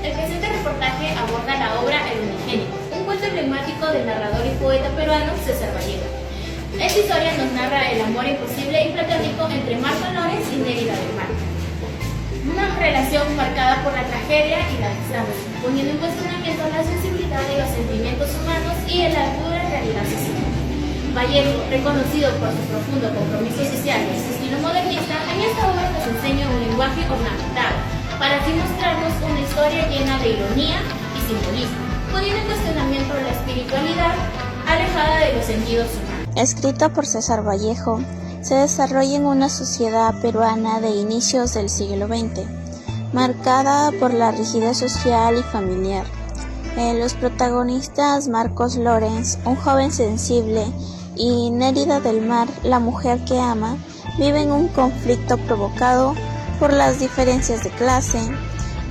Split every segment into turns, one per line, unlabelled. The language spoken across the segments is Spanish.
El presente reportaje aborda la obra El Unigénito, un cuento emblemático del narrador y poeta peruano César Vallejo. Esta historia nos narra el amor imposible y platónico entre Marco Lorenz y Nérida del Mar. Una relación marcada por la tragedia y la distancia, poniendo en cuestionamiento la sensibilidad de los sentimientos humanos y la dura realidad social. Vallejo, reconocido por su profundo compromiso social y su estilo modernista, en esta obra nos enseña un lenguaje ornamentado, para así mostrarnos una historia llena de ironía y simbolismo, poniendo en cuestionamiento la espiritualidad alejada de los sentidos humanos.
Escrita por César Vallejo, se desarrolla en una sociedad peruana de inicios del siglo XX, marcada por la rigidez social y familiar. Los protagonistas Marcos Lorenz, un joven sensible, y Nérida del Mar, la mujer que ama, viven un conflicto provocado por las diferencias de clase,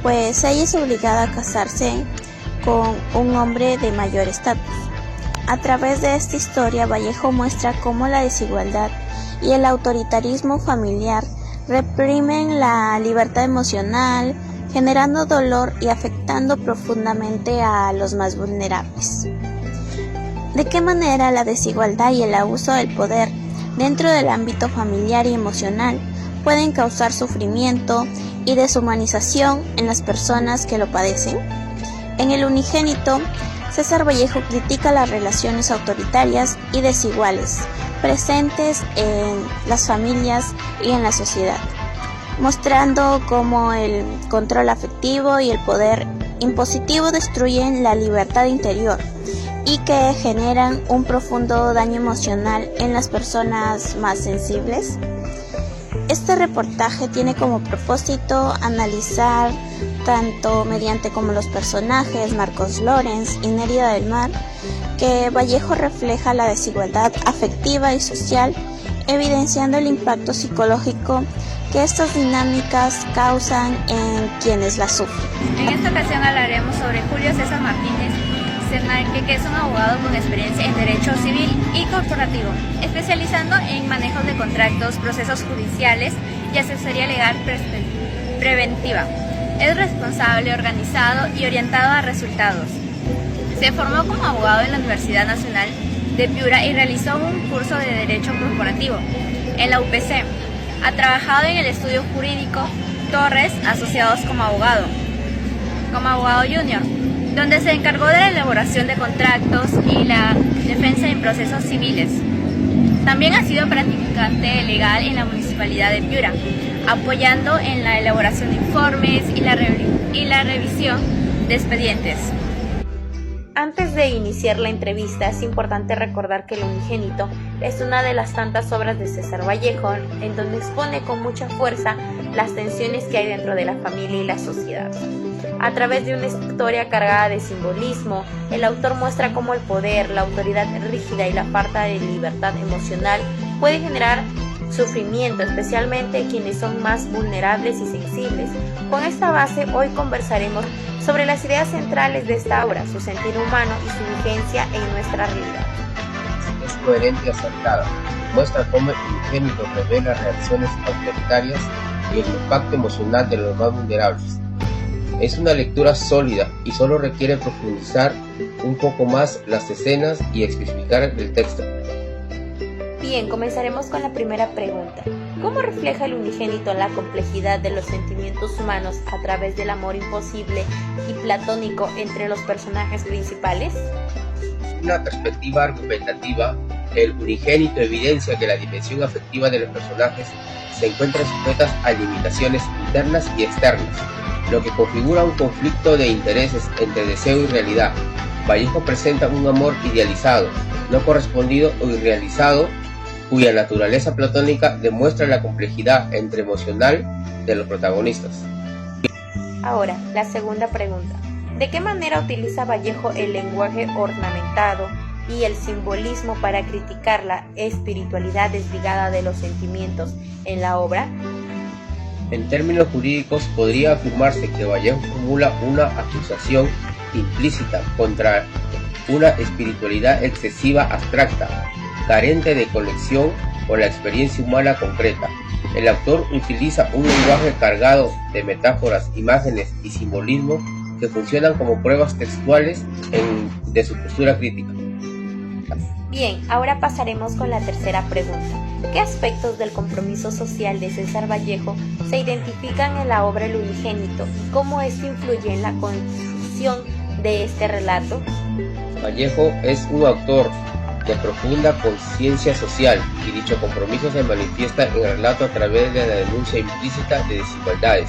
pues ella es obligada a casarse con un hombre de mayor estatus. A través de esta historia, Vallejo muestra cómo la desigualdad y el autoritarismo familiar reprimen la libertad emocional, generando dolor y afectando profundamente a los más vulnerables. ¿De qué manera la desigualdad y el abuso del poder dentro del ámbito familiar y emocional pueden causar sufrimiento y deshumanización en las personas que lo padecen? En El Unigénito, César Vallejo critica las relaciones autoritarias y desiguales presentes en las familias y en la sociedad, mostrando cómo el control afectivo y el poder impositivo destruyen la libertad interior y que generan un profundo daño emocional en las personas más sensibles. Este reportaje tiene como propósito analizar, tanto mediante como los personajes Marcos Lorenz y Nérida del Mar, que Vallejo refleja la desigualdad afectiva y social, evidenciando el impacto psicológico que estas dinámicas causan en quienes las sufren.
En esta ocasión hablaremos sobre Julio César Martínez Cernanque, que es un abogado con experiencia en Derecho Civil y Corporativo, especializando en manejo de contratos, procesos judiciales y asesoría legal preventiva. Es responsable, organizado y orientado a resultados. Se formó como abogado en la Universidad Nacional de Piura y realizó un curso de Derecho Corporativo en la UPC. Ha trabajado en el estudio jurídico Torres Asociados como abogado junior, donde se encargó de la elaboración de contratos y la defensa en procesos civiles. También ha sido practicante legal en la Municipalidad de Piura, apoyando en la elaboración de informes y la revisión de expedientes.
Antes de iniciar la entrevista, es importante recordar que El Unigénito es una de las tantas obras de César Vallejo en donde expone con mucha fuerza las tensiones que hay dentro de la familia y la sociedad. A través de una historia cargada de simbolismo, el autor muestra cómo el poder, la autoridad rígida y la falta de libertad emocional puede generar sufrimiento, especialmente quienes son más vulnerables y sensibles. Con esta base, hoy conversaremos sobre las ideas centrales de esta obra, su sentido humano y su vigencia en nuestra realidad.
Es coherente y acertada, muestra cómo El Unigénito revela reacciones autoritarias y el impacto emocional de los más vulnerables. Es una lectura sólida y solo requiere profundizar un poco más las escenas y especificar el texto.
Bien, comenzaremos con la primera pregunta. ¿Cómo refleja El Unigénito la complejidad de los sentimientos humanos a través del amor imposible y platónico entre los personajes principales?
En una perspectiva argumentativa, El Unigénito evidencia que la dimensión afectiva de los personajes se encuentra sujetas a limitaciones internas y externas, lo que configura un conflicto de intereses entre deseo y realidad. Vallejo presenta un amor idealizado, no correspondido o irrealizado, cuya naturaleza platónica demuestra la complejidad emocional de los protagonistas.
Ahora, la segunda pregunta. ¿De qué manera utiliza Vallejo el lenguaje ornamentado
y el simbolismo para criticar la espiritualidad desligada de los sentimientos en la obra?
En términos jurídicos, podría afirmarse que Vallejo formula una acusación implícita contra una espiritualidad excesiva abstracta, carente de conexión con la experiencia humana concreta. El autor utiliza un lenguaje cargado de metáforas, imágenes y simbolismo que funcionan como pruebas textuales de su postura crítica.
Bien, ahora pasaremos con la tercera pregunta. ¿Qué aspectos del compromiso social de César Vallejo se identifican en la obra El Unigénito y cómo esto influye en la construcción de este relato?
Vallejo es un autor de profunda conciencia social y dicho compromiso se manifiesta en el relato a través de la denuncia implícita de desigualdades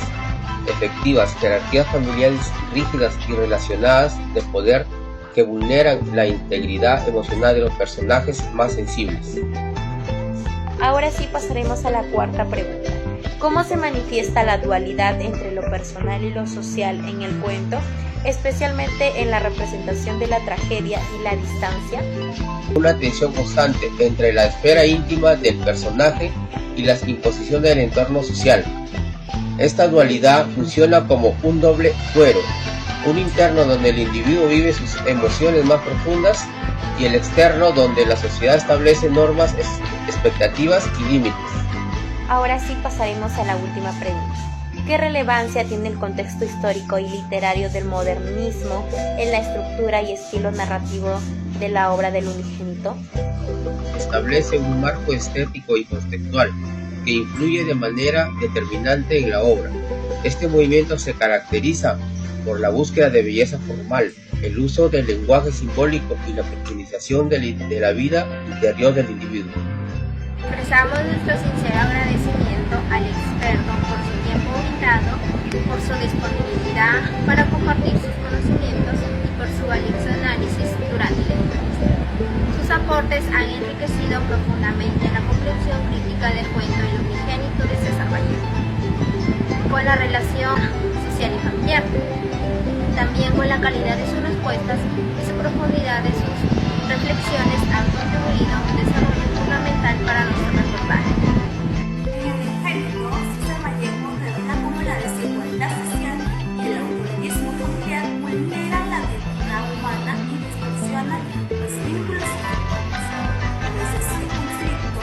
efectivas, jerarquías familiares rígidas y relacionadas de poder que vulneran la integridad emocional de los personajes más sensibles.
Ahora sí pasaremos a la cuarta pregunta. ¿Cómo se manifiesta la dualidad entre lo personal y lo social en el cuento, especialmente en la representación de la tragedia y la distancia?
Una tensión constante entre la esfera íntima del personaje y las imposiciones del entorno social. Esta dualidad funciona como un doble fuero, un interno donde el individuo vive sus emociones más profundas y el externo donde la sociedad establece normas, expectativas y límites.
Ahora sí pasaremos a la última pregunta. ¿Qué relevancia tiene el contexto histórico y literario del modernismo en la estructura y estilo narrativo de la obra del Unigénito?
Establece un marco estético y contextual que influye de manera determinante en la obra. Este movimiento se caracteriza por la búsqueda de belleza formal, el uso del lenguaje simbólico y la profundización de la vida interior del individuo.
Expresamos nuestro sincero agradecimiento al experto por su tiempo brindado, por su disponibilidad para compartir sus conocimientos y por su valioso análisis durante la entrevista. Sus aportes han enriquecido profundamente la comprensión crítica del cuento El Unigénito de César Vallejo, con la relación social y familiar, también con la calidad de sus respuestas y su profundidad de sus reflexiones han contribuido a un desarrollo fundamental para nuestro reportaje.
En El Unigénito, César Vallejo revela cómo la desigualdad social y el autoritarismo familiar vulneran la dignidad humana y distorsiona los vínculos humanos. Desde este conflicto,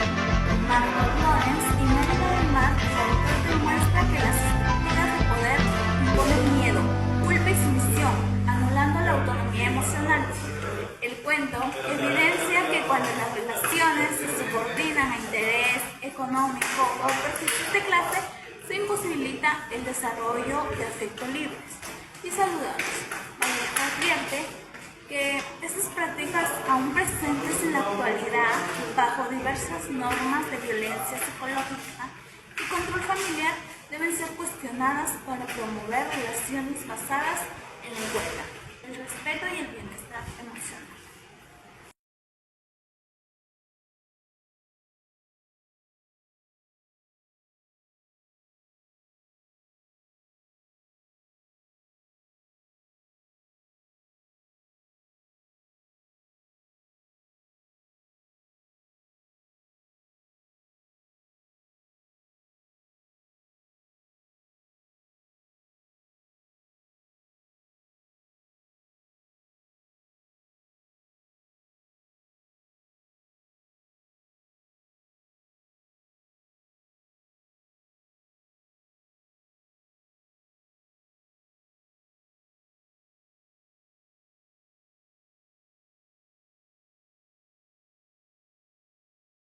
Margot Lorenz y Mérida del Mar, su autor demuestra que las estructuras de poder imponen miedo, culpa y sumisión, anulando la autonomía emocional. El cuento evidencia que cuando las relaciones se subordinan a interés económico o percepción de clase, se imposibilita el desarrollo de afectos libres y saludables. Vallejo advierte que estas prácticas aún presentes en la actualidad bajo diversas normas de violencia psicológica y control familiar deben ser cuestionadas para promover relaciones basadas en la igualdad, el respeto y el bienestar emocional.